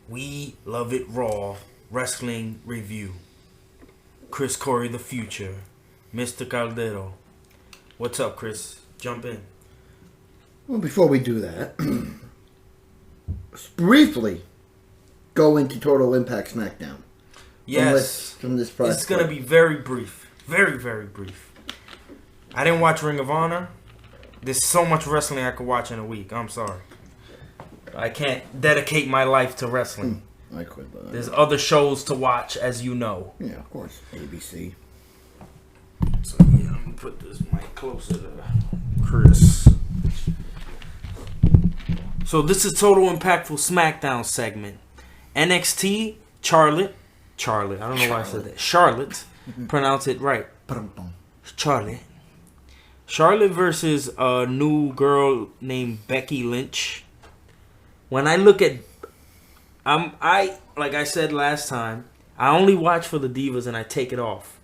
We Love It Raw Wrestling Review. Chris Courys the Future, Mr. Caldero. What's up, Chris? Jump in. Well, before we do that, briefly go into Total Impact SmackDown. Yes. From this project. It's going to be very brief. Very, very brief. I didn't watch Ring of Honor. There's so much wrestling I could watch in a week. I'm sorry. I can't dedicate my life to wrestling. I could, but there's other shows to watch, as you know. Yeah, of course. ABC. So, yeah, I'm going to put this mic closer to Chris. So, this is Total Impactful SmackDown segment. NXT, Charlotte. I don't know why I said that. Charlotte. Pronounce it right. Charlotte versus a new girl named Becky Lynch. When I look at, I like I said last time, I only watch for the divas and I take it off.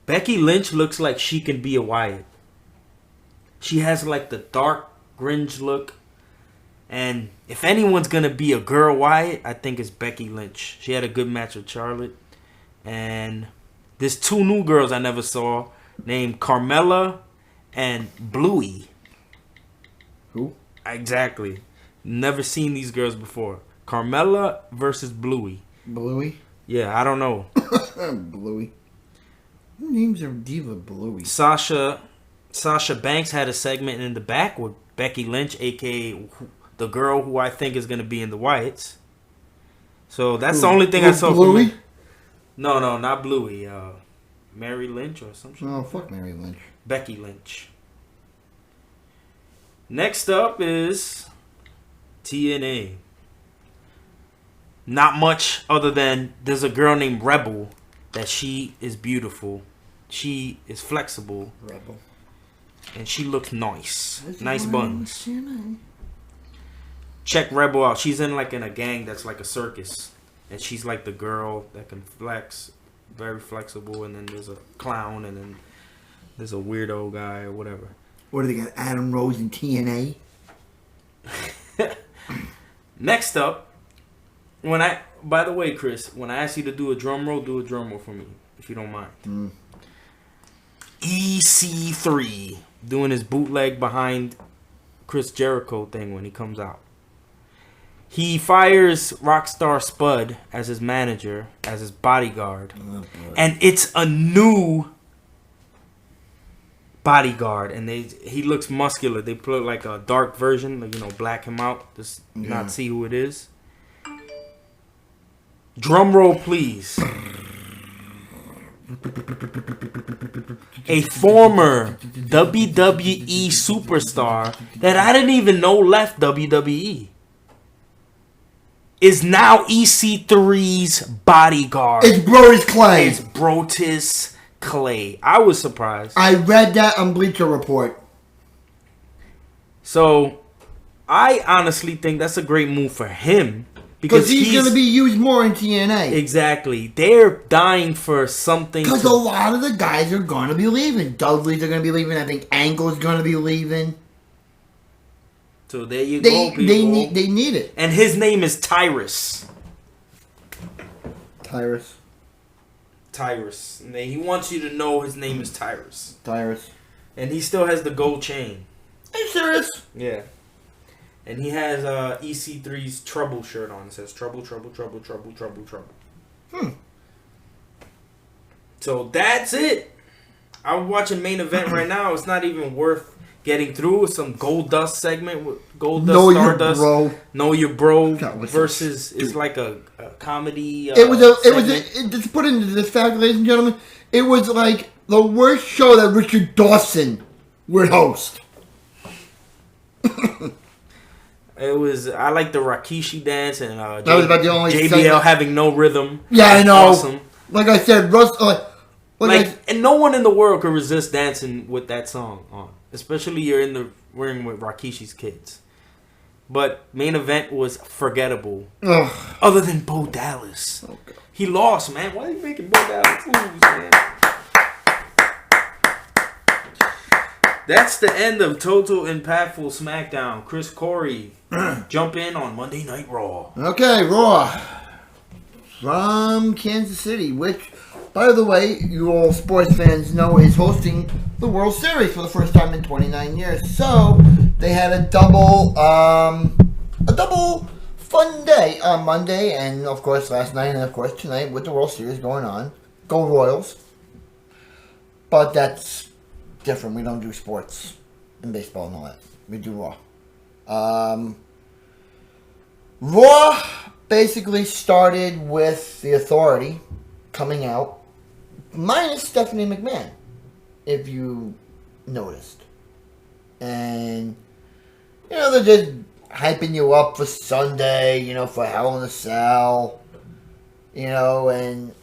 Becky Lynch looks like she can be a Wyatt. She has like the dark grunge look, and if anyone's gonna be a girl Wyatt, I think it's Becky Lynch. She had a good match with Charlotte, and there's two new girls I never saw named Carmella and Bluey. Who? Exactly. Never seen these girls before. Carmella versus Bluey. Bluey? Yeah, I don't know. Bluey. Who names are Diva Bluey? Sasha Banks had a segment in the back with Becky Lynch, a.k.a. the girl who I think is going to be in the Wyatts. So that's the only thing I saw Bluey? from No, not Bluey. Mary Lynch or something. Oh, fuck Mary Lynch. Becky Lynch. Next up is TNA. Not much other than there's a girl named Rebel that she is beautiful. She is flexible. Rebel. And she looks nice. Nice buns. Check Rebel out. She's in a gang that's like a circus. And she's like the girl that can flex. Very flexible. And then there's a clown. And then there's a weirdo guy or whatever. What do they got? Adam Rose and TNA? Next up, by the way, Chris, when I ask you to do a drum roll for me, if you don't mind. EC3 doing his bootleg behind Chris Jericho thing when he comes out. He fires Rockstar Spud as his manager, as his bodyguard, and it's a new bodyguard, and he looks muscular. They put like a dark version, black him out, just not see who it is. Drum roll, please. A former WWE superstar that I didn't even know left WWE is now EC3's bodyguard. It's Brodus Clay. It's Brodus Clay. I was surprised. I read that on Bleacher Report. So, I honestly think that's a great move for him. Because he's going to be used more in TNA. Exactly. They're dying for something. Because a lot of the guys are going to be leaving. Dudley's are going to be leaving. I think Angle's going to be leaving. So there you go, people. They need it. And his name is Tyrus. Tyrus. And he wants you to know his name is Tyrus. Tyrus. And he still has the gold chain. Are you serious? Yeah. And he has EC3's Trouble shirt on. It says Trouble. So that's it. I'm watching Main Event right now. It's not even worth getting through. Some Gold Dust segment with Gold Dust, Stardust. Know Your Bro versus is like a comedy. Just put into this fact, ladies and gentlemen. It was like the worst show that Richard Dawson would host. It was. I like the Rikishi dance and that was about the only JBL segment. having no rhythm. Yeah, I know. Awesome. Like I said, and no one in the world could resist dancing with that song on. Especially you're in the ring with Rikishi's kids. But Main Event was forgettable. Ugh. Other than Bo Dallas. Okay. He lost, man. Why are you making Bo Dallas lose, man? That's the end of Total Impactful SmackDown. Chris Courys, Jump in on Monday Night Raw. Okay, Raw. From Kansas City, which, by the way, you all sports fans know is hosting the World Series for the first time in 29 years. So, they had a double fun day on Monday, and of course last night, and of course tonight with the World Series going on. Go Royals. But that's different. We don't do sports in baseball and all that. We do Raw. Raw basically started with the Authority coming out, minus Stephanie McMahon, if you noticed. And, you know, they're just hyping you up for Sunday, you know, for Hell in a Cell, you know, and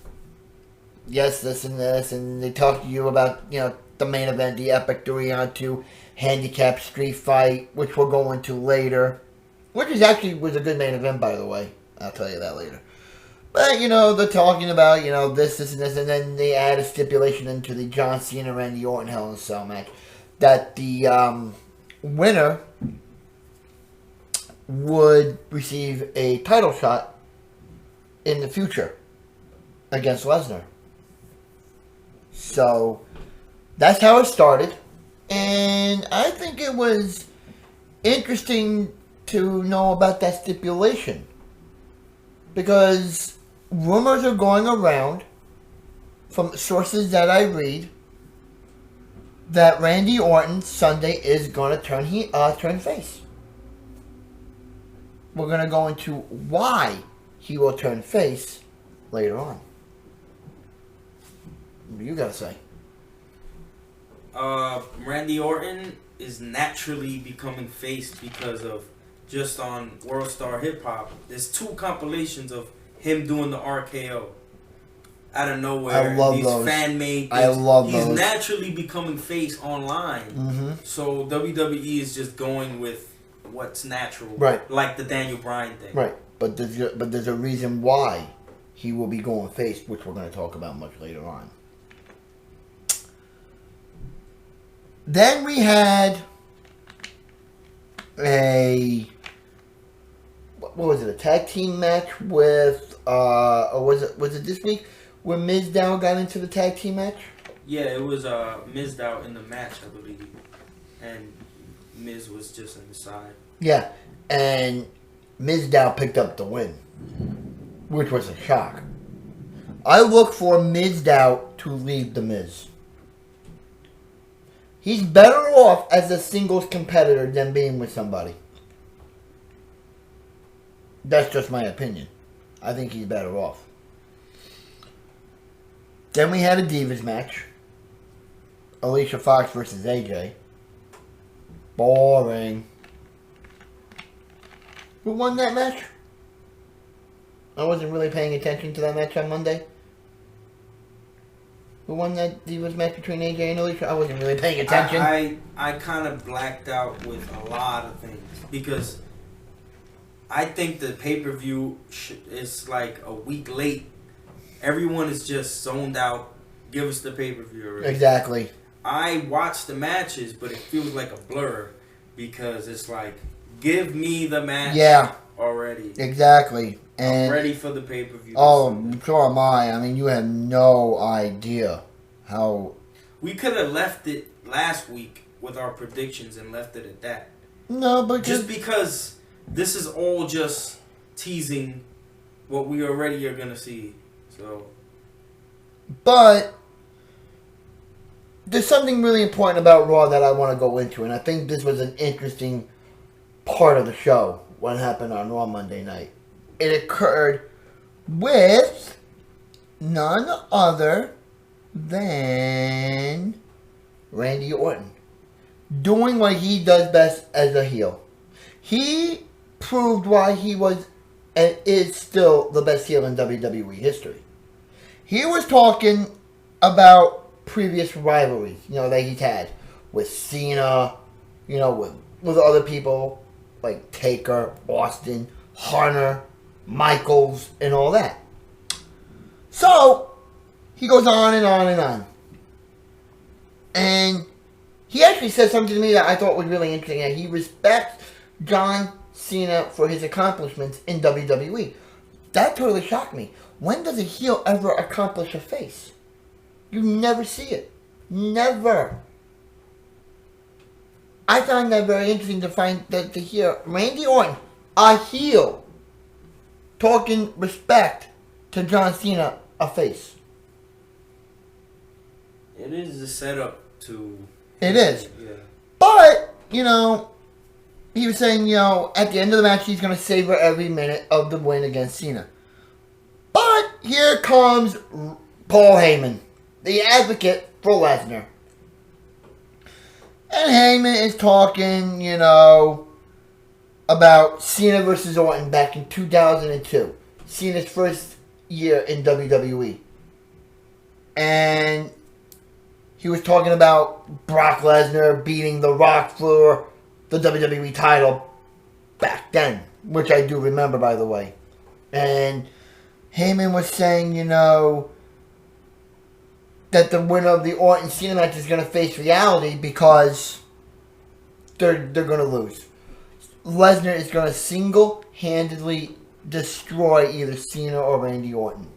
yes, this and this, and they talk to you about, you know, the main event, the Epic 3-on-2 handicap street fight, which we'll go into later. Which is actually was a good main event, by the way. I'll tell you that later. But, you know, they're talking about, you know, this, and this, and then they add a stipulation into the John Cena, Randy Orton Hell in a Cell match that the winner would receive a title shot in the future against Lesnar. So, that's how it started. And I think it was interesting to know about that stipulation. Because rumors are going around from sources that I read that Randy Orton Sunday is going to turn face. We're going to go into why he will turn face later on. What do you got to say? Randy Orton is naturally becoming face because of just on World Star Hip Hop. There's 2 compilations of him doing the RKO out of nowhere. I love these those. fan-made things. I love He's those. naturally becoming face online. Mm-hmm. So WWE is just going with what's natural. Right. Like the Daniel Bryan thing. Right. But there's a reason why he will be going face, which we're going to talk about much later on. Then we had what was it? A tag team match with or was it this week where Mizdow got into the tag team match? Yeah, it was Mizdow in the match, I believe, and Miz was just on the side. Yeah, and Mizdow picked up the win, which was a shock. I look for Mizdow to leave the Miz. He's better off as a singles competitor than being with somebody. That's just my opinion. I think he's better off. Then we had a Divas match. Alicia Fox versus AJ. Boring. Who won that match? I wasn't really paying attention to that match on Monday. Who won that Divas match between AJ and Alicia? I wasn't really paying attention. I kind of blacked out with a lot of things because I think the pay-per-view is like a week late. Everyone is just zoned out. Give us the pay-per-view already. Exactly. I watch the matches, but it feels like a blur because it's like, give me the match already. Exactly. And I'm ready for the pay-per-view. Oh, so am I. I mean, you have no idea how... We could have left it last week with our predictions and left it at that. No, but... Just because this is all just teasing what we already are going to see. So... But... There's something really important about Raw that I want to go into, and I think this was an interesting part of the show, what happened on Raw Monday night. It occurred with none other than Randy Orton doing what he does best as a heel. He proved why he was and is still the best heel in WWE history. He was talking about previous rivalries, that he's had with Cena, with other people like Taker, Austin, Hunter, Michaels, and all that. So, he goes on and on and on. And he actually said something to me that I thought was really interesting. That he respects John Cena for his accomplishments in WWE. That totally shocked me. When does a heel ever accomplish a face? You never see it. Never. I found that very interesting to hear Randy Orton, a heel, talking respect to John Cena, a face. It is a setup to... It is. Yeah. But, he was saying, at the end of the match, he's going to savor every minute of the win against Cena. But here comes Paul Heyman, the advocate for Lesnar. And Heyman is talking, about Cena versus Orton back in 2002. Cena's first year in WWE. And he was talking about Brock Lesnar beating The Rock for the WWE title back then, which I do remember, by the way. And Heyman was saying, that the winner of the Orton-Cena match is going to face reality because they're going to lose. Lesnar is going to single-handedly destroy either Cena or Randy Orton.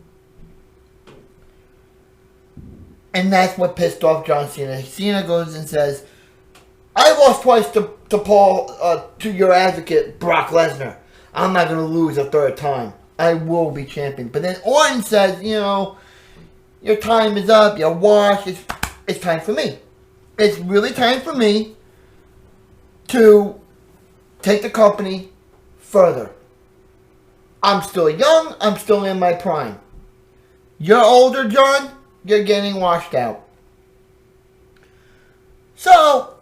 And that's what pissed off John Cena. Cena goes and says, I lost twice to your advocate, Brock Lesnar. I'm not going to lose a third time. I will be champion. But then Orton says, your time is up. You're washed. It's time for me. It's really time for me to take the company further. I'm still young. I'm still in my prime. You're older, John. You're getting washed out. So,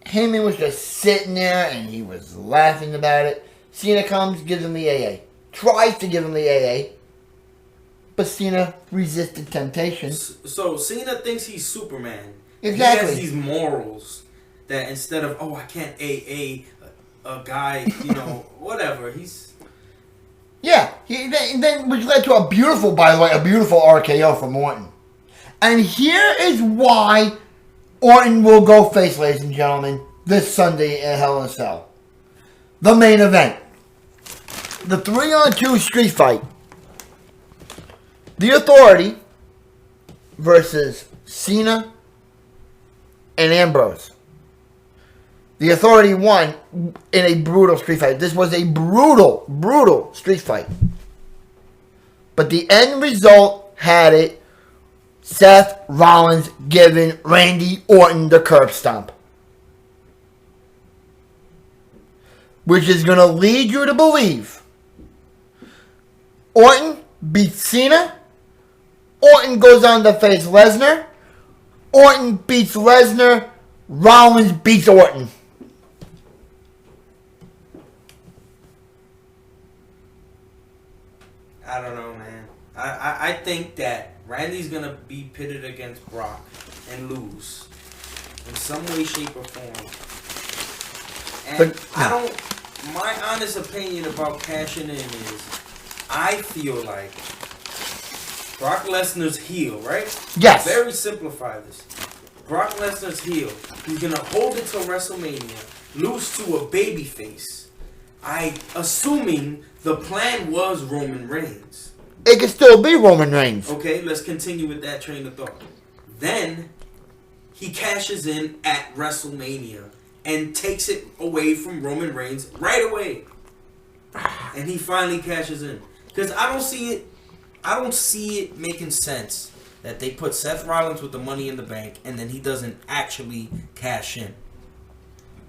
Heyman was just sitting there and he was laughing about it. Cena comes, gives him the AA. Tries to give him the AA. But Cena resisted temptation. So Cena thinks he's Superman. Exactly. He has these morals that instead of, I can't AA a guy, whatever. He's... Yeah. Then which led to a beautiful RKO from Orton. And here is why Orton will go face, ladies and gentlemen, this Sunday in Hell in a Cell. The main event. The 3-on-2 street fight. The Authority versus Cena and Ambrose. The Authority won in a brutal street fight. This was a brutal street fight. But the end result had it Seth Rollins giving Randy Orton the curb stomp. Which is going to lead you to believe Orton beats Cena. Orton goes on to face Lesnar. Orton beats Lesnar. Rollins beats Orton. I don't know, man. I think that Randy's going to be pitted against Brock and lose in some way, shape, or form. And my honest opinion about cashing in is I feel like Brock Lesnar's heel, right? Yes. Very simplify this. Brock Lesnar's heel. He's going to hold it till WrestleMania, lose to a babyface. Assuming the plan was Roman Reigns. It could still be Roman Reigns. Okay, let's continue with that train of thought. Then he cashes in at WrestleMania and takes it away from Roman Reigns right away. And he finally cashes in. Because I don't see it making sense that they put Seth Rollins with the Money in the Bank and then he doesn't actually cash in.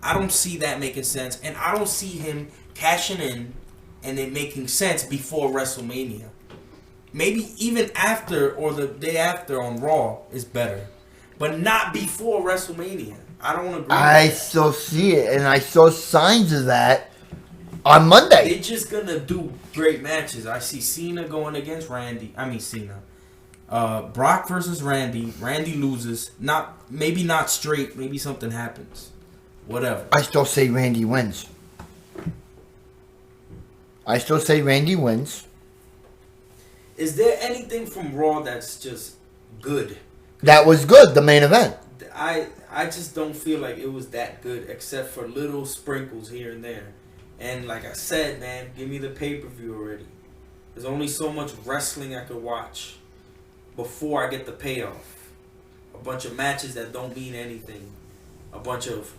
I don't see that making sense. And I don't see him cashing in and it making sense before WrestleMania. Maybe even after or the day after on Raw is better. But not before WrestleMania. I don't agree. I still see it, and I saw signs of that on Monday. They're just gonna do great matches. I see Cena going against Randy. Brock versus Randy. Randy loses. Maybe not straight. Maybe something happens. Whatever. I still say Randy wins. Is there anything from Raw that's just good? That was good, the main event. I just don't feel like it was that good except for little sprinkles here and there. And like I said, man, give me the pay-per-view already. There's only so much wrestling I could watch before I get the payoff. A bunch of matches that don't mean anything. A bunch of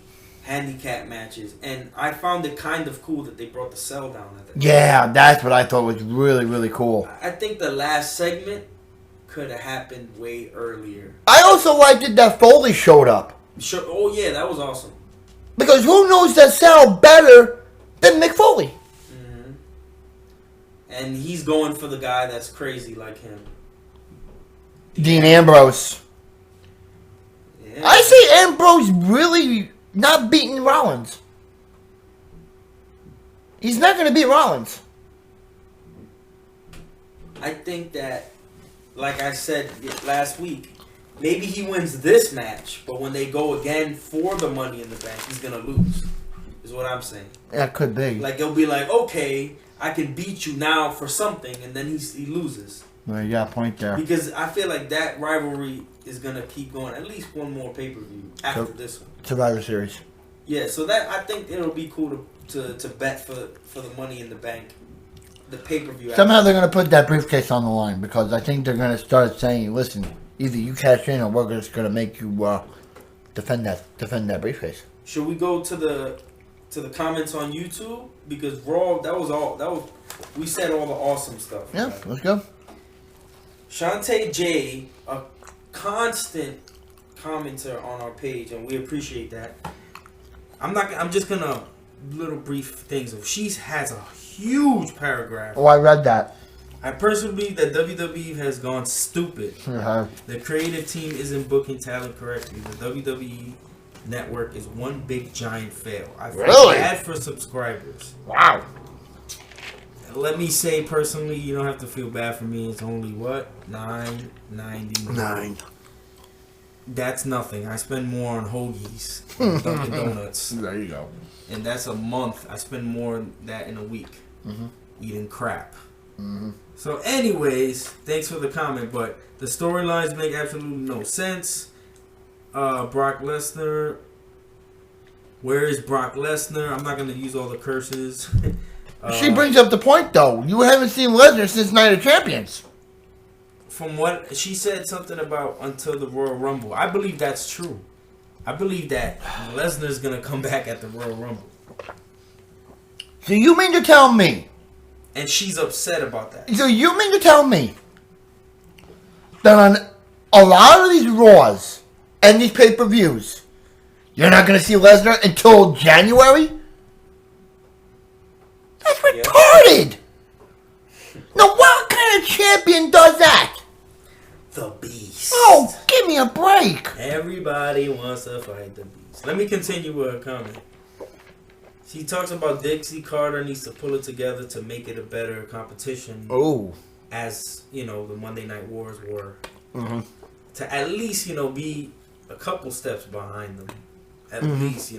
handicap matches. And I found it kind of cool that they brought the cell down at the end. Yeah, that's what I thought was really, really cool. I think the last segment could have happened way earlier. I also liked it that Foley showed up. Sure. Oh, yeah, that was awesome. Because who knows that Sal better than Mick Foley? Mm-hmm. And he's going for the guy that's crazy like him. Dean Ambrose. Yeah. I see Ambrose really not beating Rollins. He's not going to beat Rollins. I think that, like I said last week, maybe he wins this match, but when they go again for the Money in the Bank, he's going to lose, is what I'm saying. That could be. Like, it'll be like, okay, I can beat you now for something, and then he loses. Well, you got a point there. Because I feel like that rivalry is going to keep going at least one more pay-per-view after this one. Survivor Series. Yeah, so that I think it'll be cool to bet for the Money in the Bank, the pay-per-view. Somehow they're going to put that briefcase on the line because I think they're going to start saying, listen, either you cash in or we're just going to make you defend that briefcase. Should we go to the comments on YouTube? Because Raw, we said all the awesome stuff. Yeah, right? let's go. Shantae J, a constant commenter on our page, and we appreciate that. I'm just gonna little brief things. She has a huge paragraph. Oh, I read that. I personally believe that WWE has gone stupid. The creative team isn't booking talent correctly. The WWE network is one big giant fail. I feel bad for subscribers. Wow. Let me say personally, you don't have to feel bad for me. It's only what? $9.99. That's nothing. I spend more on hoagies, Dunkin' Donuts. There you go. And that's a month. I spend more than that in a week eating crap. So anyways, thanks for the comment, but the storylines make absolutely no sense. Brock Lesnar. Where is Brock Lesnar? I'm not going to use all the curses. She brings up the point, though. You haven't seen Lesnar since Night of Champions. From what she said, something about until the Royal Rumble. I believe that's true. I believe that Lesnar's going to come back at the Royal Rumble. So you mean to tell me? And she's upset about that. So you mean to tell me that on a lot of these Raws and these pay-per-views, you're not going to see Lesnar until January? That's retarded! Now what kind of champion does that? The Beast. Oh, give me a break. Everybody wants to fight the Beast. Let me continue with her comment. She talks about Dixie Carter needs to pull it together to make it a better competition. Oh. As, the Monday Night Wars were. To at least, be a couple steps behind them. At least,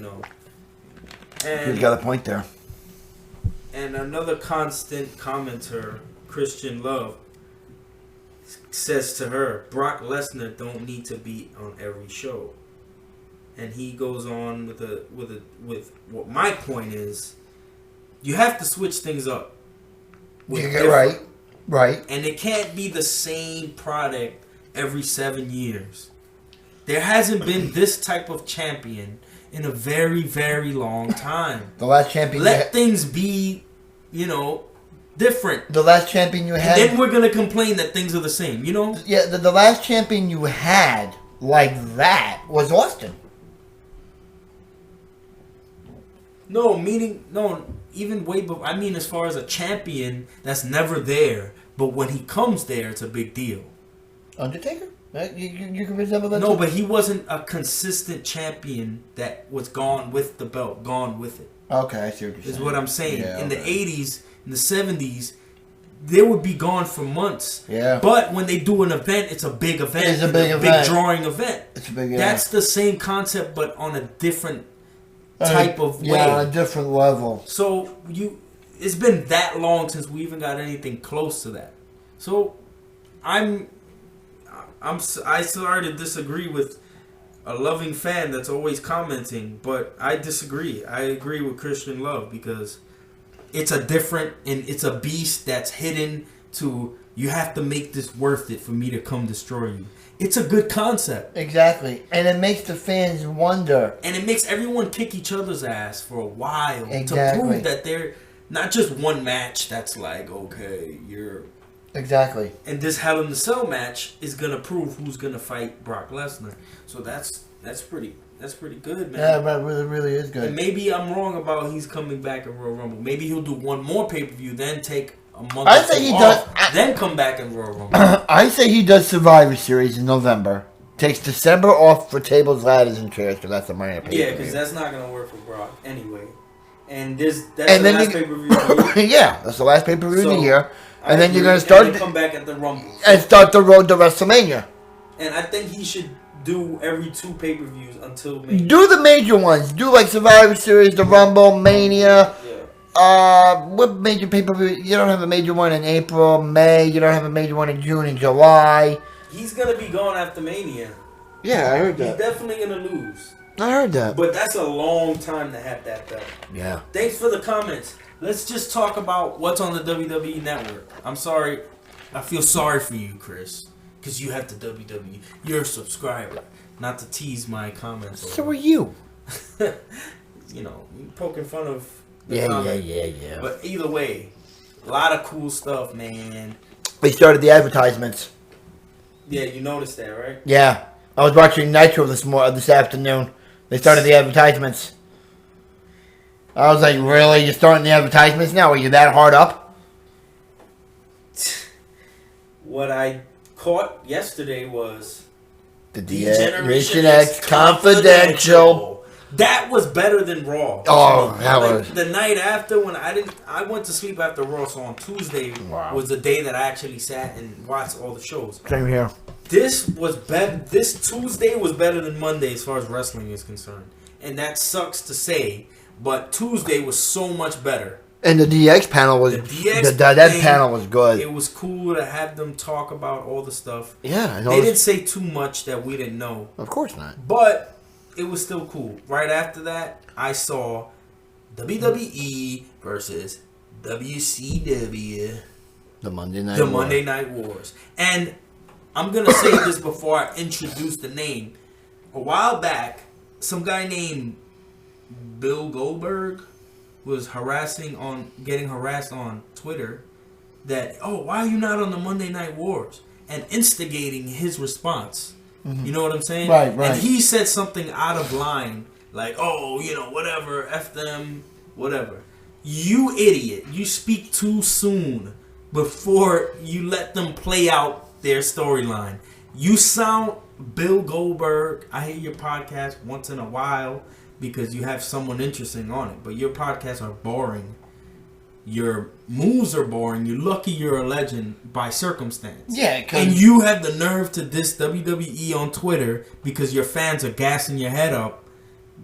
And You got a point there. And another constant commenter, Christian Love, says to her, Brock Lesnar don't need to be on every show. And he goes on with what my point is, you have to switch things up. Yeah, right. And it can't be the same product every 7 years. There hasn't been this type of champion in a very, very long time. The last champion. Let things be, different. The last champion you had. And then we're gonna complain that things are the same. Yeah, the last champion you had like that was Austin. No, even way before. I mean, as far as a champion that's never there, but when he comes there, it's a big deal. Undertaker? You can resemble that. No, but he wasn't a consistent champion that was gone with the belt, gone with it. Okay, I see what you're saying. Is what I'm saying. Yeah, in the 80s, in the 70s, they would be gone for months. Yeah. But when they do an event, it's a big event. It's a big event. Big drawing event. It's a big event. That's the same concept, but on a different type of way. Yeah, on a different level. So it's been that long since we even got anything close to that. So I sorry to disagree with a loving fan that's always commenting, but I disagree. I agree with Christian Love because it's a beast that's hidden to, you have to make this worth it for me to come destroy you. It's a good concept. Exactly. And it makes the fans wonder. And it makes everyone kick each other's ass for a while. Exactly. To prove that they're not just one match that's like, okay, you're... Exactly. And this Hell in the Cell match is going to prove who's going to fight Brock Lesnar. So that's pretty good, man. Yeah, that really is good. And maybe I'm wrong about he's coming back in Royal Rumble. Maybe he'll do one more pay-per-view, then take a month I say he off, does. then come back in Royal Rumble. I say he does Survivor Series in November. Takes December off for tables, ladders, and chairs because that's the money I pay. Yeah, because that's not going to work for Brock anyway. And that's the last pay-per-view of the year. Yeah, that's the last pay-per-view of the year. And then you're going to start... come back at the Rumble. And start the road to WrestleMania. And I think he should do every 2 pay-per-views until Mania. Do the major ones. Do like Survivor Series, the Rumble, Mania. What major pay-per-view? You don't have a major one in April, May. You don't have a major one in June and July. He's going to be gone after Mania. Yeah, I heard that. He's definitely going to lose. I heard that. But that's a long time to have that belt. Yeah. Thanks for the comments. Let's just talk about what's on the WWE Network. I'm sorry. I feel sorry for you, Chris. Because you have the WWE. You're a subscriber. Not to tease my comments. So are you. You know, poking fun of the Yeah. But either way, a lot of cool stuff, man. They started the advertisements. Yeah, you noticed that, right? Yeah. I was watching Nitro this afternoon. They started the advertisements. I was like, really? You're starting the advertisements now? Are you that hard up? What I caught yesterday was the Generation X Confidential. That was better than Raw. Oh, that was... The night after, when I went to sleep after Raw, so on Tuesday was the day that I actually sat and watched all the shows. Same here. This was better. This Tuesday was better than Monday as far as wrestling is concerned. And that sucks to say, but Tuesday was so much better. And the DX panel was... that panel was good. It was cool to have them talk about all the stuff. Yeah. They didn't say too much that we didn't know. Of course not. But it was still cool. Right after that, I saw WWE versus WCW. The Monday Night Wars. And I'm going to say this before I introduce the name. A while back, some guy named Bill Goldberg was getting harassed on Twitter that, why are you not on the Monday Night Wars? And instigating his response. Mm-hmm. You know what I'm saying? Right. And he said something out of line, like, whatever, F them, whatever. You idiot. You speak too soon before you let them play out their storyline. You sound Bill Goldberg. I hear your podcast once in a while because you have someone interesting on it, but your podcasts are boring. Your moves are boring. You're lucky you're a legend by circumstance. Yeah, and you have the nerve to diss WWE on Twitter because your fans are gassing your head up,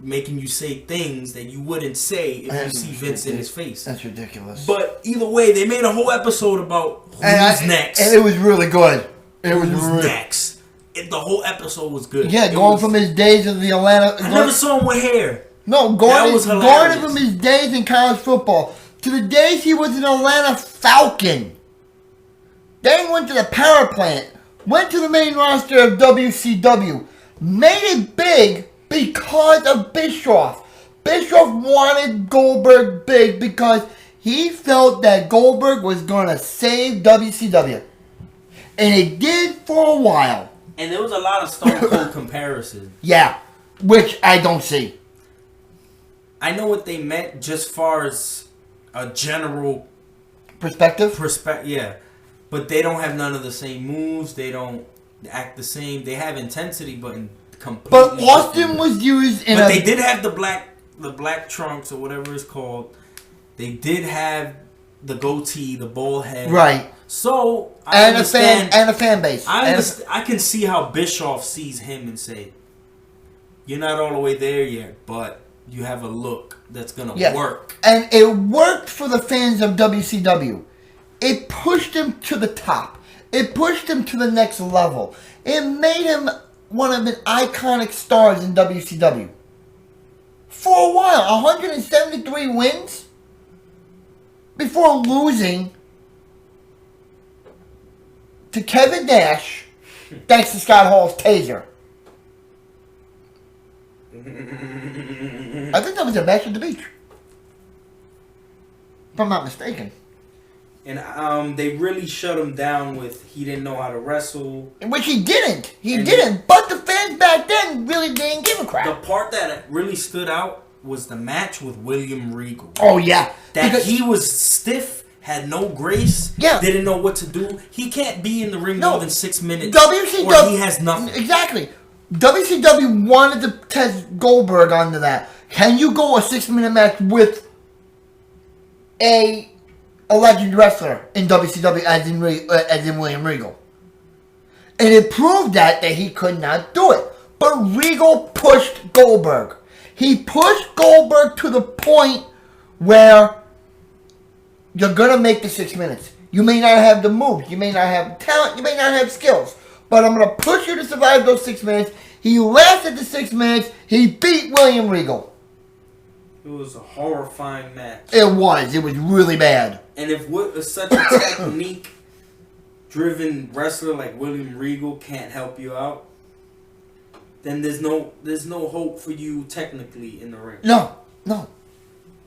making you say things that you wouldn't say if you see Vince in his face. That's ridiculous. But either way, they made a whole episode about who's next. And it was really good. Who's next? The whole episode was good. Yeah, going from his days of the Atlanta... I never saw him with hair. No, going from his days in college football to the days he was an Atlanta Falcon. Then went to the power plant. Went to the main roster of WCW. Made it big because of Bischoff. Bischoff wanted Goldberg big because he felt that Goldberg was going to save WCW. And it did for a while. And there was a lot of Stone Cold comparisons. Yeah, which I don't see. I know what they meant just far as a general perspective. Yeah, but they don't have none of the same moves. They don't act the same. They have intensity, but completely. But Austin was used in. But they did have the black trunks or whatever it's called. They did have the goatee, the bald head. Right. So I understand. And a fan base. I can see how Bischoff sees him and say, "You're not all the way there yet, but you have a look that's gonna work." And it worked for the fans of WCW. It pushed him to the top. It pushed him to the next level. It made him one of the iconic stars in WCW. For a while, 173 wins. before losing to Kevin Nash, thanks to Scott Hall's taser. I think that was a match at the beach. If I'm not mistaken. And they really shut him down with he didn't know how to wrestle. Which he didn't. He didn't. But the fans back then really didn't give a crap. The part that really stood out was the match with William Regal. Oh, yeah. That he was stiff, had no grace, didn't know what to do. He can't be in the ring more than 6 minutes. WCW, or he has nothing. Exactly. WCW wanted to test Goldberg onto that. Can you go a 6-minute match with a legend wrestler in WCW as in William Regal? And it proved that he could not do it. But Regal pushed Goldberg. He pushed Goldberg to the point where you're going to make the 6 minutes. You may not have the moves. You may not have talent. You may not have skills. But I'm going to push you to survive those 6 minutes. He lasted the 6 minutes. He beat William Regal. It was a horrifying match. It was. It was really bad. And if such a technique-driven wrestler like William Regal can't help you out, then there's no hope for you technically in the ring. No.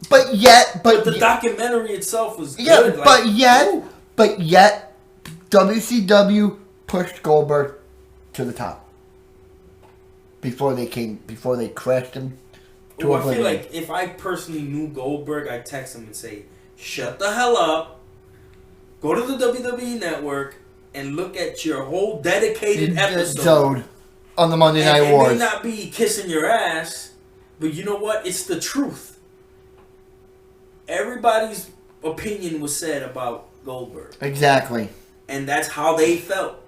But the documentary itself was good. Yeah, but yet, WCW pushed Goldberg to the top before they crashed him. I feel like if I personally knew Goldberg, I'd text him and say, "Shut the hell up. Go to the WWE Network and look at your whole dedicated episode on the Monday Night Wars." It may not be kissing your ass, but you know what? It's the truth. Everybody's opinion was said about Goldberg. Exactly. And that's how they felt.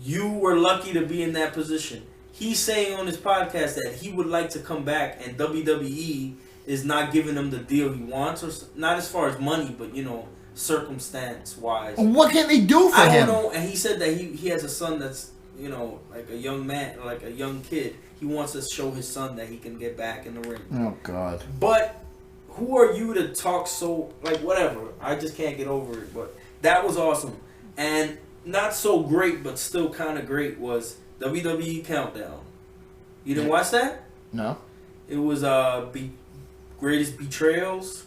You were lucky to be in that position. He's saying on his podcast that he would like to come back and WWE is not giving him the deal he wants, or not as far as money, but circumstance-wise. What can they do for him? I don't know. And he said that he has a son that's, like a young man, like a young kid. He wants to show his son that he can get back in the ring. Oh, God. But who are you to talk whatever. I just can't get over it. But that was awesome. And not so great, but still kind of great was WWE Countdown. You didn't watch that? No. It was Greatest Betrayals,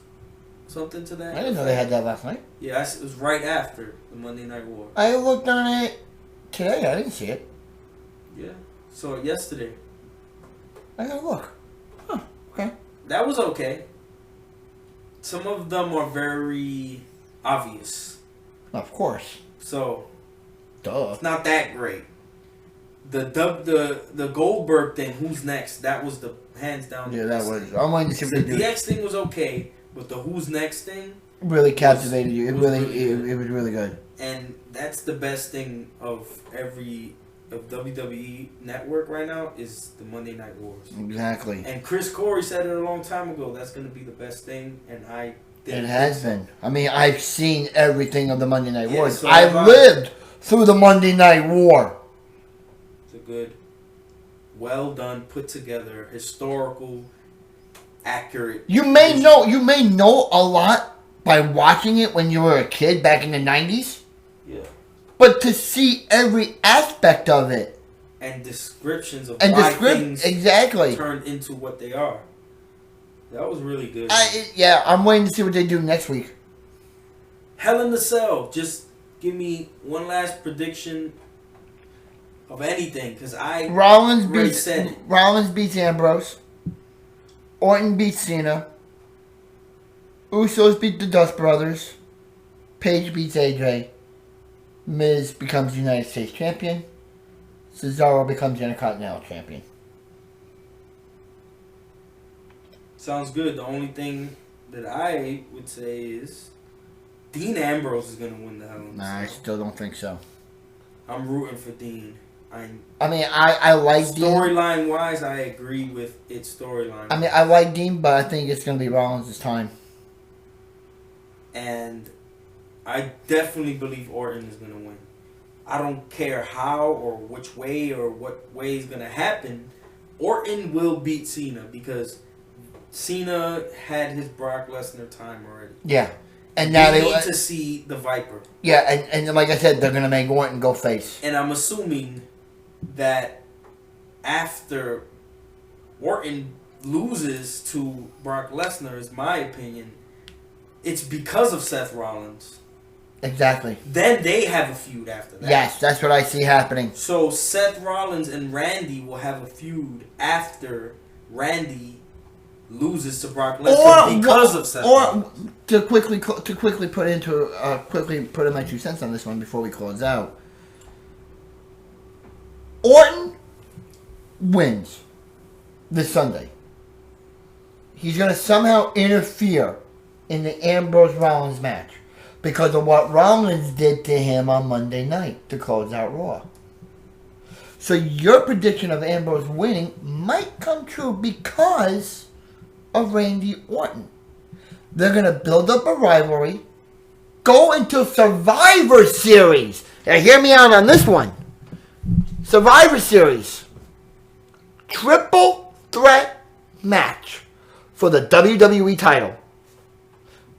something to that. I didn't know they had that last night. Yeah, it was right after the Monday Night War. I looked on it today. I didn't see it. Yeah, saw it yesterday. I gotta look. Huh. Okay. That was okay. Some of them are very obvious. Of course. So, duh. It's not that great. The Goldberg thing, who's next? That was the hands down. Yeah, that was. I'm waiting to see what they do. The DX thing was okay, but the who's next thing really captivated you. It was really good. And that's the best thing of WWE Network right now is the Monday Night Wars. Exactly. And Chris Courys said it a long time ago. That's going to be the best thing, and I. It has been. I mean, I've seen everything of the Monday Night Wars. So I've lived through the Monday Night War. It's a good, well done, put together, historical, accurate. You may know a lot by watching it when you were a kid back in the 90s. Yeah. But to see every aspect of it. And descriptions of why things turned into what they are. That was really good. I'm waiting to see what they do next week. Hell in the Cell. Just give me one last prediction of anything, because Rollins beats Ambrose. Orton beats Cena. Usos beat the Dust Brothers. Paige beats AJ. Miz becomes United States Champion. Cesaro becomes Intercontinental Champion. Sounds good. The only thing that I would say is Dean Ambrose is going to win the Hell in the Cell. Nah, I still don't think so. I'm rooting for Dean. I like Dean. Storyline wise, I agree with its storyline. I mean, I like Dean, but I think it's going to be Rollins' time. And I definitely believe Orton is going to win. I don't care how or which way or what way is going to happen. Orton will beat Cena because Cena had his Brock Lesnar time already. Yeah. And now we need to see the Viper. Yeah, and like I said, they're gonna make Orton go face. And I'm assuming that after Orton loses to Brock Lesnar, is my opinion, it's because of Seth Rollins. Exactly. Then they have a feud after that. Yes, that's what I see happening. So Seth Rollins and Randy will have a feud after Randy loses to Brock Lesnar because of Seth Rollins. To quickly put in my 2 cents on this one before we close out. Orton wins this Sunday. He's going to somehow interfere in the Ambrose Rollins match because of what Rollins did to him on Monday night to close out Raw. So your prediction of Ambrose winning might come true because of Randy Orton. They're going to build up a rivalry, go into Survivor Series. Now hear me out on this one. Survivor Series. Triple threat match for the WWE title.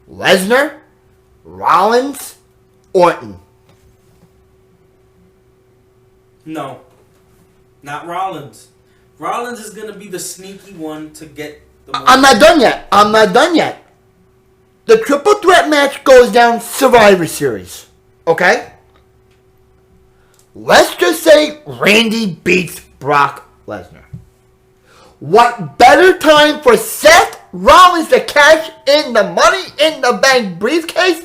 Lesnar, Rollins, Orton. No. Not Rollins. Rollins is going to be the sneaky one to get the most. I'm not done yet. The triple threat match goes down Survivor Series. Okay? Let's just say Randy beats Brock Lesnar. What better time for Seth Rollins to cash in the Money in the Bank briefcase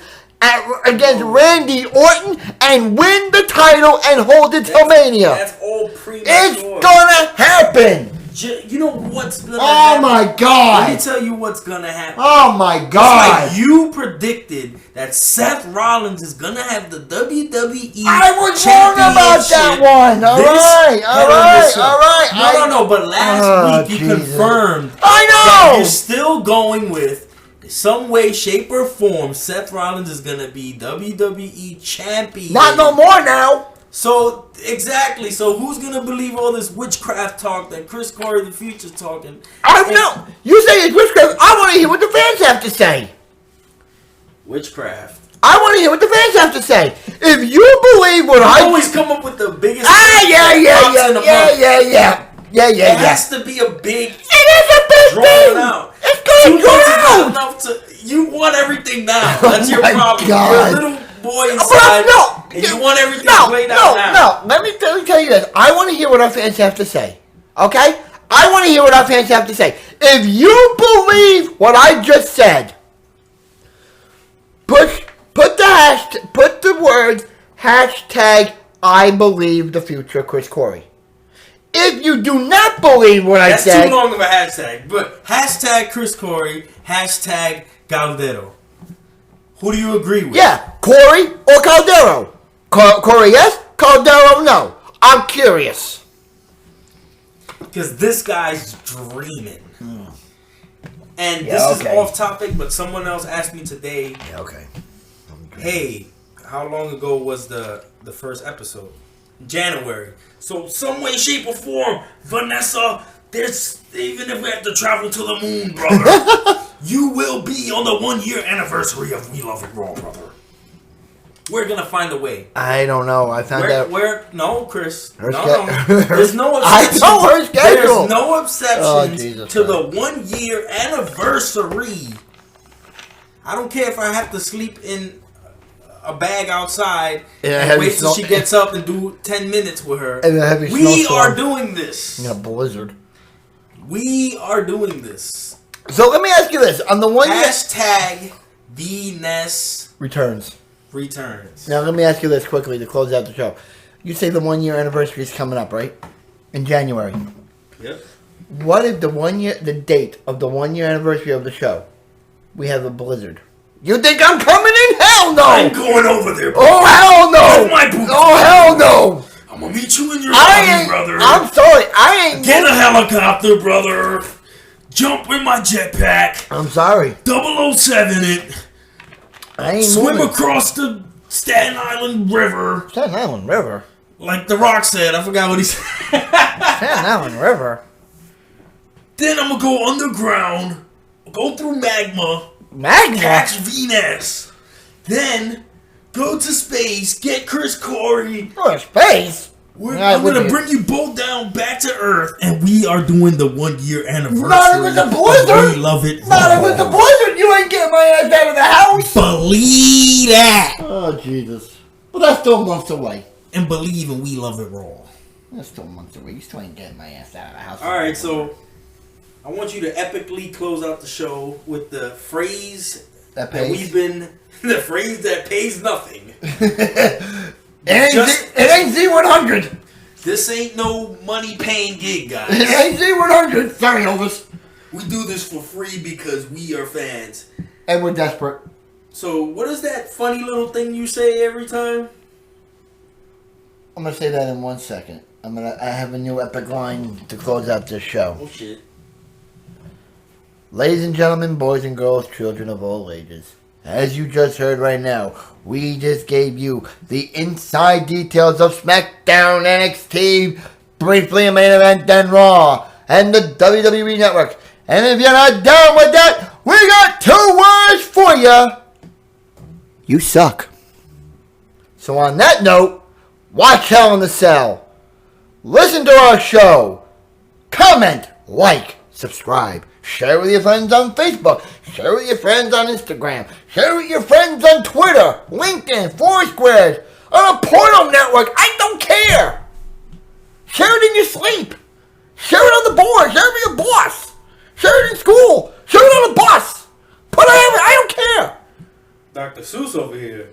against Randy Orton and win the title and hold it till Mania? That's all premature. It's gonna happen. You know what's gonna Oh happen? my God. Let me tell you what's gonna happen. Oh my God. Like you predicted that Seth Rollins is gonna have the WWE I was wrong about that one. All right. No. But last week you confirmed I that know. you're still going with some way, shape, or form. Seth Rollins is gonna be WWE champion. Not no more now. So, exactly. So, who's going to believe all this witchcraft talk that Courys Future's talking? I don't know. You say it's witchcraft. I want to hear what the fans have to say. Witchcraft. I want to hear what the fans have to say. If you believe what I always come up with the biggest. Yeah. It has to be a big. It is a big thing. Out. It's going to go out. Enough to, you want everything now. That's your problem. God. You're a little boy inside. And you want everything played out now. No. Let me tell you this. I want to hear what our fans have to say. Okay? I want to hear what our fans have to say. If you believe what I just said, put the words hashtag I believe the future Chris Corey. If you do not believe what I said, that's too long of a hashtag. But hashtag Chris Corey, hashtag Caldero. Who do you agree with? Yeah, Corey or Caldero. Corey, yes. Caldero, no. I'm curious. Because this guy's dreaming. And this is off topic, but someone else asked me today. Yeah, okay. Hey, how long ago was the first episode? January. So some way, shape, or form, Vanessa, there's even if we have to travel to the moon, brother, you will be on the 1-year anniversary of We Love It Raw, brother. We're gonna find a way. I don't know. I found out. No, Chris. No. There's no exception. I know her schedule. There's no exceptions to the 1-year anniversary. I don't care if I have to sleep in a bag outside and wait till she gets up and do 10 minutes with her. We are doing this. In a blizzard. We are doing this. So let me ask you this: on the one hashtag VNES returns. Now let me ask you this quickly to close out the show. You say the 1-year anniversary is coming up, right? In January. Yep. What if the date of the 1-year anniversary of the show, we have a blizzard? You think I'm coming in? Hell no! I'm going over there, bro. Oh, hell no! My boots. Oh, hell no! I'm gonna meet you in your lobby, brother. I'm sorry, I ain't... Get a helicopter, brother. Jump in my jetpack. I'm sorry. 007 it. I ain't Swim moving. across the Staten Island River. Staten Island River? Like The Rock said. I forgot what he said. Staten Island River? Then I'm gonna go underground. Go through magma. Magma? Catch Venus. Then go to space, get Chris Corey. Oh, space? I'm gonna bring you both down back to Earth, and we are doing the 1 year anniversary. Not with the blizzard. We love it. Not with the blizzard. You ain't getting my ass out of the house. Believe that. Oh Jesus! But that's still months away. And believe in We Love It Raw. That's still months away. You still ain't getting my ass out of the house. All right, so I want you to epically close out the show with the phrase that pays. The phrase that pays nothing. It ain't Z100. This ain't no money paying gig, guys. It ain't Z100. Sorry, Elvis. We do this for free because we are fans. And we're desperate. So, what is that funny little thing you say every time? I'm gonna say that in 1 second. I have a new epic line to close out this show. Oh shit. Ladies and gentlemen, boys and girls, children of all ages. As you just heard right now, we just gave you the inside details of SmackDown, NXT, briefly a main event, then Raw, and the WWE Network. And if you're not down with that, we got 2 words for you. You suck. So on that note, watch Hell in the Cell. Listen to our show. Comment, like, subscribe. Share with your friends on Facebook. Share with your friends on Instagram. Share with your friends on Twitter, LinkedIn, Foursquare, on a portal network. I don't care. Share it in your sleep. Share it on the board. Share it with your boss. Share it in school. Share it on the bus. Put it everywhere. I don't care. Dr. Seuss over here.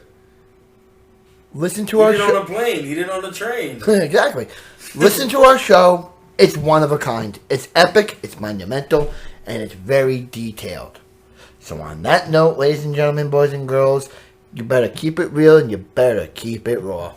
Listen to our show. He did it on a plane. He did it on a train. Exactly. Listen to our show. It's one of a kind. It's epic. It's monumental. And it's very detailed. So on that note, ladies and gentlemen, boys and girls, you better keep it real and you better keep it raw.